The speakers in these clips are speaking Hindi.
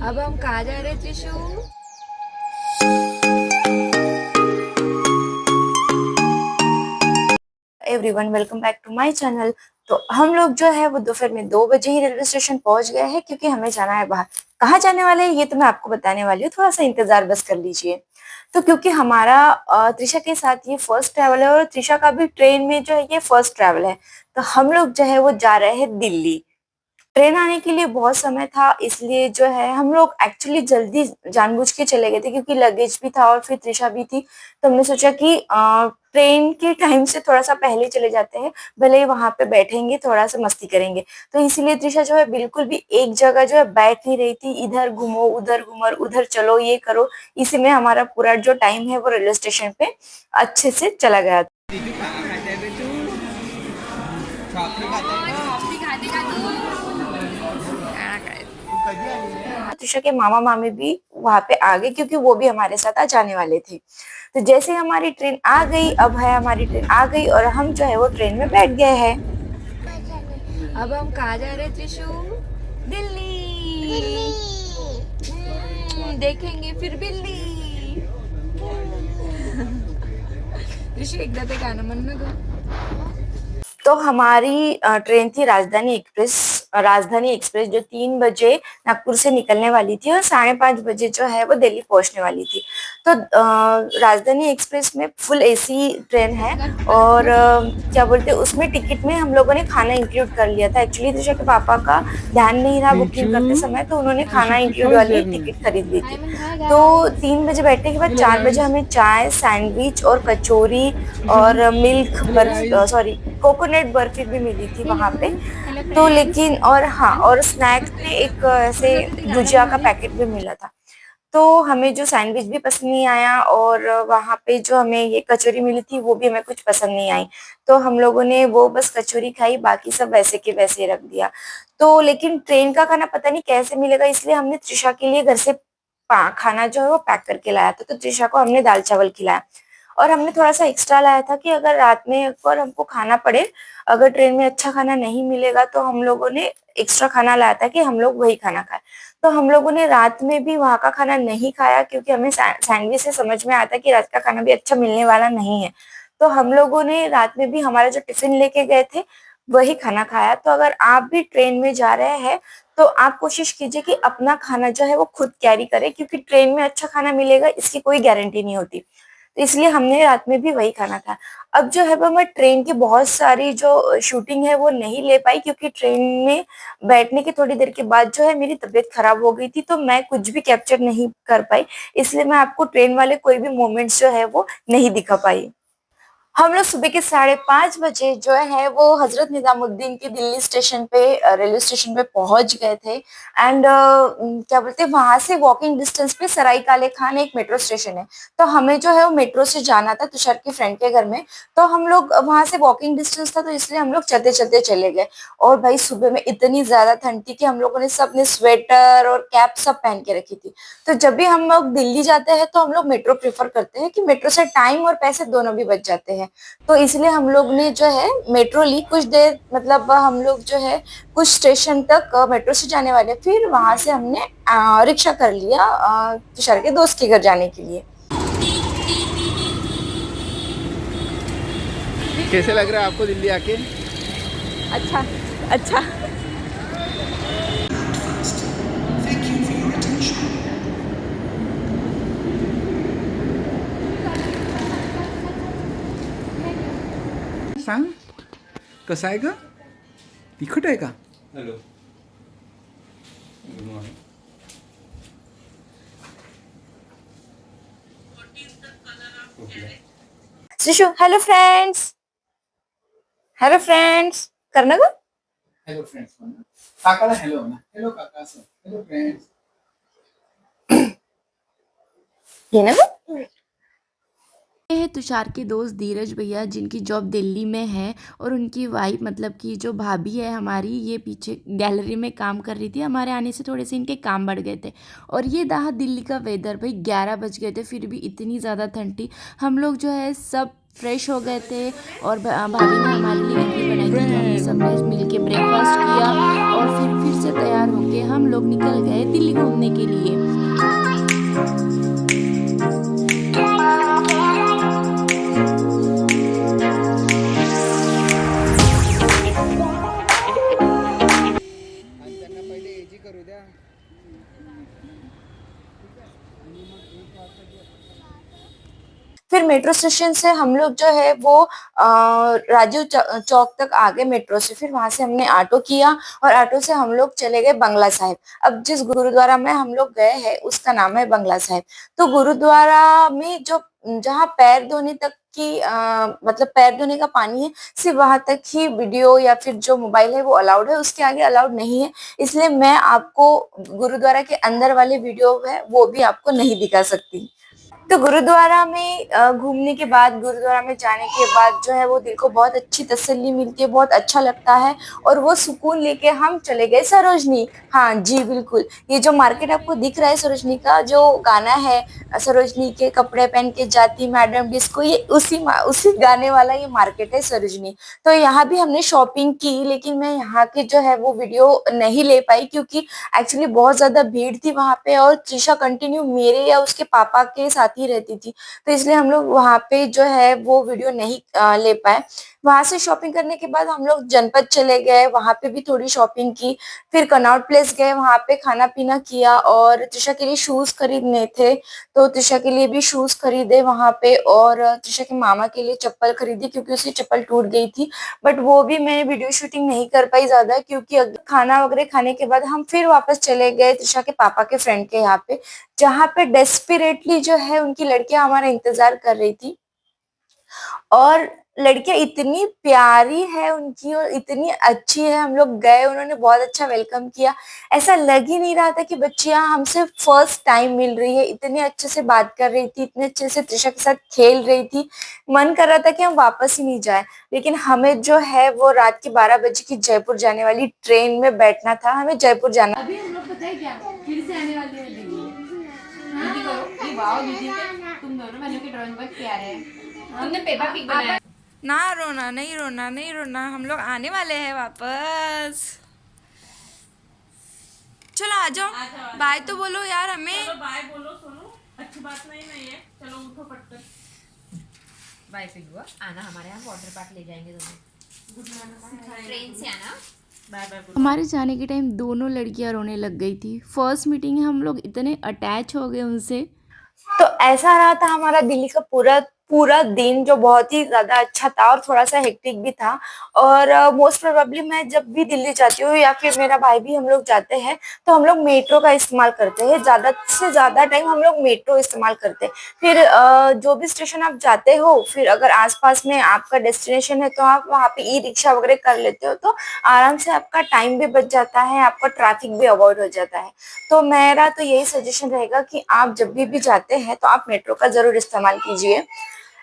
अब हम कहाँ जा रहे Trishu? Everyone welcome back to my channel. तो हम लोग जो है वो दोपहर में 2 बजे ही रेलवे स्टेशन पहुंच गए हैं क्योंकि हमें जाना है बाहर। कहाँ जाने वाले हैं ये तो मैं आपको बताने वाली हूँ, थोड़ा सा इंतजार बस कर लीजिए। तो क्योंकि हमारा त्रिशा के साथ ये फर्स्ट ट्रैवल है और त्रिशा का भी ट्रेन में जो है ये फर्स्ट ट्रैवल है। तो हम लोग जो है वो जा रहे हैं दिल्ली। ट्रेन आने के लिए बहुत समय था, इसलिए जो है हम लोग एक्चुअली जल्दी जानबूझ के चले गए थे क्योंकि लगेज भी था और फिर त्रिशा भी थी। तो हमने सोचा कि ट्रेन के टाइम से थोड़ा सा पहले चले जाते हैं, भले ही वहां पे बैठेंगे थोड़ा सा मस्ती करेंगे। तो इसीलिए त्रिशा जो है बिल्कुल भी एक जगह जो है बैठ नहीं रही थी, इधर घूमो उधर घूमो उधर चलो ये करो। इसी में हमारा पूरा जो टाइम है वो रेलवे स्टेशन पे अच्छे से चला गया। त्रिशा के मामा मामी भी वहां पे आ गए क्योंकि वो भी हमारे साथ आज आने वाले थे। तो जैसे हमारी ट्रेन आ गई, अब है हमारी ट्रेन आ गई और हम जो है वो ट्रेन में बैठ गए हैं। अब हम कहाँ जा रहे त्रिशु? दिल्ली। देखेंगे फिर बिल्ली। त्रिशु एकदा ते गाणं म्हण ना ग. तो हमारी ट्रेन थी राजधानी एक्सप्रेस जो 3 बजे नागपुर से निकलने वाली थी और 5:30 बजे जो है वो दिल्ली पहुंचने वाली थी। तो राजधानी एक्सप्रेस में फुल एसी ट्रेन है और क्या बोलते हैं उसमें टिकट में हम लोगों ने खाना इंक्लूड कर लिया था। एक्चुअली त्रिशा के पापा का ध्यान नहीं रहा बुकिंग करते समय, तो उन्होंने खाना इंक्लूड वाली टिकट खरीद ली थी। तो 3 बजे बैठने के बाद 4 बजे हमें चाय, सैंडविच और कचौरी और मिल्क बर्फ सॉरी कोकोनट बर्फी भी मिली थी वहां पे। तो लेकिन और हाँ, और स्नैक्स में एक ऐसे भुजिया का पैकेट भी मिला था। तो हमें जो सैंडविच भी पसंद नहीं आया और वहां पे जो हमें ये कचौरी मिली थी वो भी हमें कुछ पसंद नहीं आई। तो हम लोगों ने वो बस कचौरी खाई, बाकी सब वैसे के वैसे रख दिया। तो लेकिन ट्रेन का खाना पता नहीं कैसे मिलेगा, इसलिए हमने त्रिशा के लिए घर से खाना जो है वो पैक करके लाया था। तो त्रिशा को हमने दाल चावल खिलाया और हमने थोड़ा सा एक्स्ट्रा लाया था कि अगर रात में अगर हमको खाना पड़े, अगर ट्रेन में अच्छा खाना नहीं मिलेगा तो हम लोगों ने एक्स्ट्रा खाना लाया था कि हम लोग वही खाना खाए। तो हम लोगों ने रात में भी वहां का खाना नहीं खाया क्योंकि हमें सैंडविच से समझ में आता कि रात का खाना भी अच्छा मिलने वाला नहीं है। तो हम लोगों ने रात में भी हमारा जो टिफिन लेके गए थे वही खाना खाया। तो अगर आप भी ट्रेन में जा रहे हैं तो आप कोशिश कीजिए कि अपना खाना जो है वो खुद कैरी करें क्योंकि ट्रेन में अच्छा खाना मिलेगा इसकी कोई गारंटी नहीं होती। तो इसलिए हमने रात में भी वही खाना खाया। अब जो है वो मैं ट्रेन की बहुत सारी जो शूटिंग है वो नहीं ले पाई क्योंकि ट्रेन में बैठने की थोड़ी देर के बाद जो है मेरी तबीयत खराब हो गई थी, तो मैं कुछ भी कैप्चर नहीं कर पाई। इसलिए मैं आपको ट्रेन वाले कोई भी मोमेंट्स जो है वो नहीं दिखा पाई। हम लोग सुबह के 5:30 बजे जो है वो हजरत निजामुद्दीन के दिल्ली स्टेशन पे रेलवे स्टेशन पे पहुंच गए थे। एंड क्या बोलते हैं वहां से वॉकिंग डिस्टेंस पे सराय काले खान एक मेट्रो स्टेशन है। तो हमें जो है वो मेट्रो से जाना था तुषार के फ्रेंड के घर में। तो हम लोग वहां से वॉकिंग डिस्टेंस था तो इसलिए हम लोग चलते चलते चले गए। और भाई सुबह में इतनी ज्यादा ठंड थी कि हम लोगों ने सबने स्वेटर और कैप सब पहन के रखी थी। तो जब भी हम लोग दिल्ली जाते हैं तो हम लोग मेट्रो प्रेफर करते हैं कि मेट्रो से टाइम और पैसे दोनों भी बच जाते हैं। तो इसलिए हम लोग ने जो है मेट्रो ली कुछ देर, मतलब हम लोग जो है कुछ स्टेशन तक मेट्रो से जाने वाले, फिर वहां से हमने रिक्शा कर लिया तुषार के दोस्त के घर जाने के लिए। कैसे लग रहा है आपको दिल्ली आके? अच्छा. अच्छा. सांग कसं आहे ग? तिखट आहे का? Hello good morning. Shrishu hello friends, hello friends करना ग. हॅलो फ्रेंड्स म्हणा. काकाला हॅलो म्हणा. हॅलो काका असं. Hello friends. ये ना ग. ये है तुषार के दोस्त धीरज भैया जिनकी जॉब दिल्ली में है और उनकी वाइफ मतलब कि जो भाभी है हमारी, ये पीछे गैलरी में काम कर रही थी। हमारे आने से थोड़े से इनके काम बढ़ गए थे। और ये रहा दिल्ली का वेदर। भाई 11 बज गए थे फिर भी इतनी ज़्यादा ठंड थी। हम लोग जो है सब फ्रेश हो गए थे और भाभी ने हमारे लिए इडली बनाई थी, तो हमने सबने मिल के ब्रेकफास्ट किया और फिर से तैयार होके हम लोग निकल गए दिल्ली घूमने के लिए। आणि त्यांना पहिले एजी करू द्या. फिर मेट्रो स्टेशन से हम लोग जो है वो राजीव चौक तक आ गए मेट्रो से। फिर वहां से हमने ऑटो किया और ऑटो से हम लोग चले गए बंगला साहिब। अब जिस गुरुद्वारा में हम लोग गए हैं उसका नाम है बंगला साहिब। तो गुरुद्वारा में जो जहाँ पैर धोने तक की मतलब पैर धोने का पानी है, सिर्फ वहां तक ही वीडियो या फिर जो मोबाइल है वो अलाउड है, उसके आगे अलाउड नहीं है। इसलिए मैं आपको गुरुद्वारा के अंदर वाले वीडियो है वो भी आपको नहीं दिखा सकती। तो गुरुद्वारा में घूमने के बाद, गुरुद्वारा में जाने के बाद जो है वो दिल को बहुत अच्छी तसल्ली मिलती है, बहुत अच्छा लगता है। और वो सुकून लेके हम चले गए सरोजनी। हाँ जी बिल्कुल, ये जो मार्केट आपको दिख रहा है सरोजनी का, जो गाना है सरोजनी के कपड़े पहन के जाती मैडम डिस्को, ये उसी गाने वाला ये मार्केट है सरोजनी। तो यहाँ भी हमने शॉपिंग की, लेकिन मैं यहाँ की जो है वो वीडियो नहीं ले पाई क्योंकि एक्चुअली बहुत ज्यादा भीड़ थी वहां पे और त्रिशा कंटिन्यू मेरे या उसके पापा के साथ ही रहती थी, तो इसलिए हम लोग वहां पे जो है वो वीडियो नहीं ले पाए। वहां से शॉपिंग करने के बाद हम लोग जनपद चले गए, वहां पे भी थोड़ी शॉपिंग की। फिर कनॉट प्लेस गए, वहां पे खाना पीना किया और त्रिशा के लिए शूज खरीदने थे, तो त्रिशा के लिए भी शूज खरीदे वहां पे। और त्रिशा के मामा के लिए चप्पल खरीदी क्योंकि उसकी चप्पल टूट गई थी, बट वो भी मैं वीडियो शूटिंग नहीं कर पाई ज्यादा क्योंकि खाना वगैरह खाने के बाद हम फिर वापस चले गए त्रिशा के पापा के फ्रेंड के यहाँ पे, जहाँ पे डेस्परेटली जो है उनकी लड़कियां हमारा इंतजार कर रही थी। और लड़कियां इतनी प्यारी है उनकी और इतनी अच्छी है। हम लोग गए, उन्होंने बहुत अच्छा वेलकम किया। ऐसा लग ही नहीं रहा था कि बच्चियां हमसे फर्स्ट टाइम मिल रही है। इतने अच्छे से बात कर रही थी, इतने अच्छे से त्रिशा के साथ खेल रही थी, मन कर रहा था कि हम वापस ही नहीं जाए। लेकिन हमें जो है वो रात की 12 बजे की जयपुर जाने वाली ट्रेन में बैठना था, हमें जयपुर जाना। अभी हम लोग पता है क्या, फिर से आने वाले हैं दिल्ली। दीदी करो, ये वाओ दीदी, तुम दोनों बहनों की ड्राइंग बहुत प्यारे है। तुमने पेपा पिग बनाया। ना रोना, नहीं रोना, नहीं रोना, हम लोग आने वाले हैं वापस। चलो आ जाओ, बाय तो बोलो यार हमें। चलो बाय बोलो, सुनो अच्छी बात नहीं है, चलो उठो पटकन। बाय पिगुआ, आना हमारे यहाँ वाटर पार्क ले जाएंगे तुम्हें, ट्रेन से आना। बाय बाय बोलो। हमारे जाने के टाइम दोनों लड़कियां रोने लग गई थी। फर्स्ट मीटिंग है, हम लोग इतने अटैच हो गए उनसे। तो ऐसा रहा था हमारा दिल्ली का पूरा पूरा दिन, जो बहुत ही ज्यादा अच्छा था और थोड़ा सा हेक्टिक भी था। और मोस्ट प्रोबेबली मैं जब भी दिल्ली जाती हूँ या फिर मेरा भाई भी, हम लोग जाते हैं तो हम लोग मेट्रो का इस्तेमाल करते हैं। ज्यादा से ज्यादा टाइम हम लोग मेट्रो इस्तेमाल करते हैं। फिर जो भी स्टेशन आप जाते हो, फिर अगर आसपास में आपका डेस्टिनेशन है तो आप वहाँ पे ई रिक्शा वगैरह कर लेते हो, तो आराम से आपका टाइम भी बच जाता है, आपका ट्रैफिक भी अवॉइड हो जाता है। तो मेरा तो यही सजेशन रहेगा कि आप जब भी जाते हैं तो आप मेट्रो का जरूर इस्तेमाल कीजिए।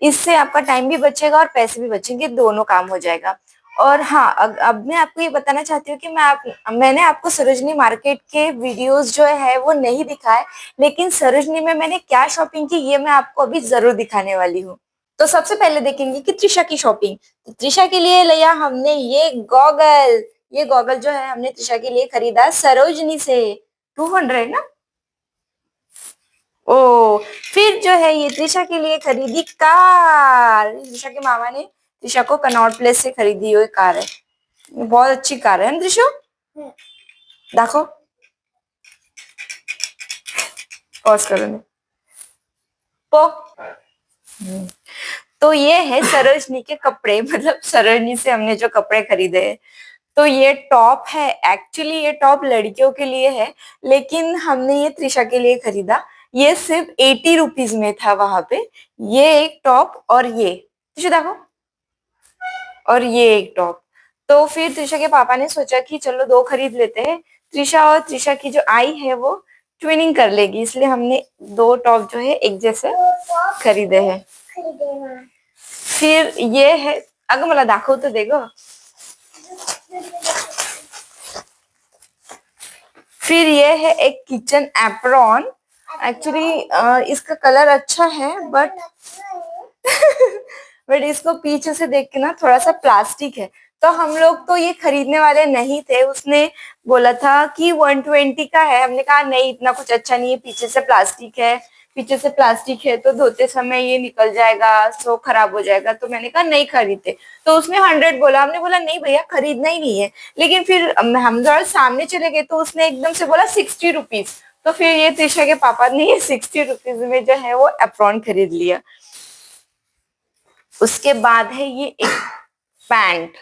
इससे आपका टाइम भी बचेगा और पैसे भी बचेंगे, दोनों काम हो जाएगा। और हाँ, अब मैं आपको ये बताना चाहती हूँ कि मैंने आपको सरोजनी मार्केट के वीडियोस जो है वो नहीं दिखाए, लेकिन सरोजनी में मैंने क्या शॉपिंग की ये मैं आपको अभी जरूर दिखाने वाली हूँ। तो सबसे पहले देखेंगे कि त्रिशा की शॉपिंग। तो त्रिशा के लिए लिया हमने ये गॉगल जो है हमने त्रिशा के लिए खरीदा सरोजनी से, 200 ना। ओ, फिर जो है ये त्रिशा के लिए खरीदी कार। त्रिशा के मामा ने त्रिशा को कनॉट प्लेस से खरीदी हुई कार है। ये बहुत अच्छी कार है ना त्रिशा, देखो पॉज करो ने पो। तो ये है सरोजनी के कपड़े, मतलब सरोजनी से हमने जो कपड़े खरीदे हैं। तो ये टॉप है, एक्चुअली ये टॉप लड़कियों के लिए है, लेकिन हमने ये त्रिशा के लिए खरीदा। ये सिर्फ 80 रुपीज में था वहां पे। ये एक टॉप और ये त्रिशा देखो, और ये एक टॉप। तो फिर त्रिशा के पापा ने सोचा कि चलो दो खरीद लेते हैं, त्रिशा और त्रिशा की जो आई है वो ट्विनिंग कर लेगी, इसलिए हमने दो टॉप जो है एक जैसे खरीदे हैं। फिर ये है, अगर मला दाखव तो देखो। फिर ये है एक किचन एप्रॉन। एक्चुअली इसका कलर अच्छा है, बट बट इसको पीछे से देख के ना थोड़ा सा प्लास्टिक है, तो हम लोग तो ये खरीदने वाले नहीं थे। उसने बोला था कि 120 का है, हमने कहा नहीं इतना कुछ अच्छा नहीं है, पीछे से प्लास्टिक है तो धोते समय ये निकल जाएगा, सो खराब हो जाएगा, तो मैंने कहा नहीं खरीदते। तो उसने 100 बोला, हमने बोला नहीं भैया खरीदना ही नहीं है। लेकिन फिर हम थोड़ा सामने चले गए तो उसने एकदम से बोला 60 रुपीज। तो फिर ये त्रिशा के पापा ने ये 60 रुपीज में जो है वो एप्रॉन खरीद लिया। उसके बाद है ये एक पैंट।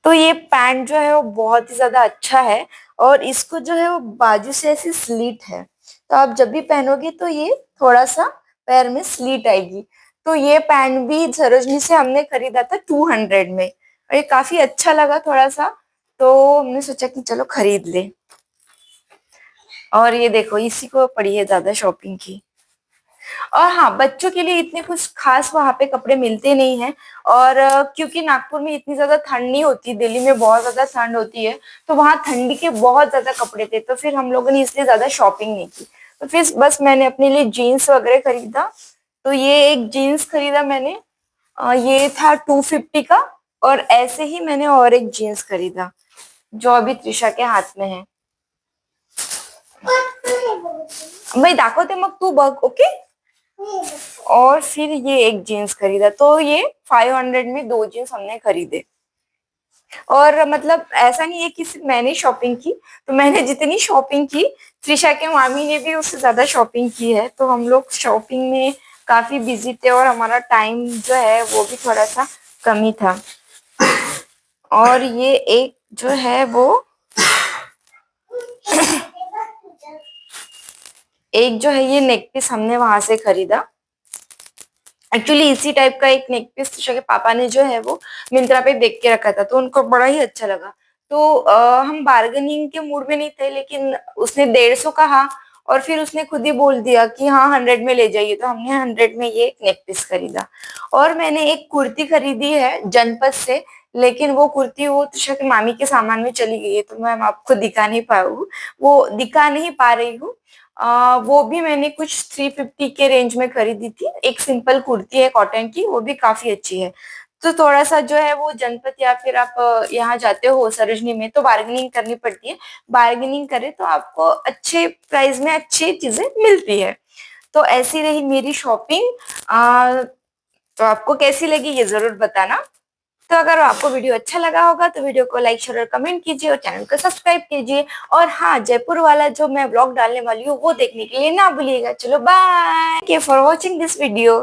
तो ये पैंट जो है वो बहुत ही ज्यादा अच्छा है, और इसको जो है वो बाजू से ऐसी स्लीट है, तो आप जब भी पहनोगे तो ये थोड़ा सा पैर में स्लीट आएगी। तो ये पैंट भी सरोजनी से हमने खरीदा था 200 में, और ये काफी अच्छा लगा थोड़ा सा, तो हमने सोचा कि चलो खरीद ले। और ये देखो इसी को पड़ी है ज्यादा शॉपिंग की। और हाँ, बच्चों के लिए इतने कुछ खास वहां पे कपड़े मिलते नहीं हैं, और क्योंकि नागपुर में इतनी ज्यादा ठंड नहीं होती, दिल्ली में बहुत ज्यादा ठंड होती है, तो वहां ठंडी के बहुत ज्यादा कपड़े थे, तो फिर हम लोगों ने इसलिए ज्यादा शॉपिंग नहीं की। तो फिर बस मैंने अपने लिए जीन्स वगैरह खरीदा। तो ये एक जीन्स खरीदा मैंने, ये था 250 का, और ऐसे ही मैंने और एक जीन्स खरीदा जो अभी त्रिशा के हाथ में है। भाई दाखवते मग तू बघ, ओके। और फिर ये एक जीन्स खरीदा, तो ये 500 में 2 जीन्स हमने खरीदे। और मतलब ऐसा नहीं है कि सिर्फ मैंने शॉपिंग की, तो मैंने जितनी शॉपिंग की त्रिशा के मामी ने भी उससे ज्यादा शॉपिंग की है। तो हम लोग शॉपिंग में काफी बिजी थे, और हमारा टाइम जो है वो भी थोड़ा सा कम ही था। और ये एक जो है वो एक जो है ये नेक पीस हमने वहां से खरीदा। एक्चुअली इसी टाइप का एक नेक पीस त्रिशा के पापा ने जो है वो मिंत्रा पे देख के रखा था, तो उनको बड़ा ही अच्छा लगा। तो हम बार्गेनिंग के मूड में नहीं थे, लेकिन उसने 150 कहा, और फिर उसने खुद ही बोल दिया कि हाँ 100 में ले जाइए, तो हमने 100 में ये नेक पीस खरीदा। और मैंने एक कुर्ती खरीदी है जनपद से, लेकिन वो कुर्ती वो त्रिशा की मामी के सामान में चली गई है, तो मैं आपको दिखा नहीं पा रही हूँ। वो भी मैंने कुछ 350 के रेंज में खरीदी थी। एक सिंपल कुर्ती है कॉटन की, वो भी काफी अच्छी है। तो थोड़ा सा जो है वो जनपद या फिर आप यहाँ जाते हो सरोजनी में, तो बार्गेनिंग करनी पड़ती है। बार्गेनिंग करे तो आपको अच्छे प्राइस में अच्छी चीजें मिलती है। तो ऐसी रही मेरी शॉपिंग। तो आपको कैसी लगी ये जरूर बताना। तो अगर आपको वीडियो अच्छा लगा होगा तो वीडियो को लाइक शेयर और कमेंट कीजिए, और चैनल को सब्सक्राइब कीजिए। और हाँ, जयपुर वाला जो मैं ब्लॉग डालने वाली हूँ वो देखने के लिए ना भूलिएगा। चलो bye, thank you for watching this video.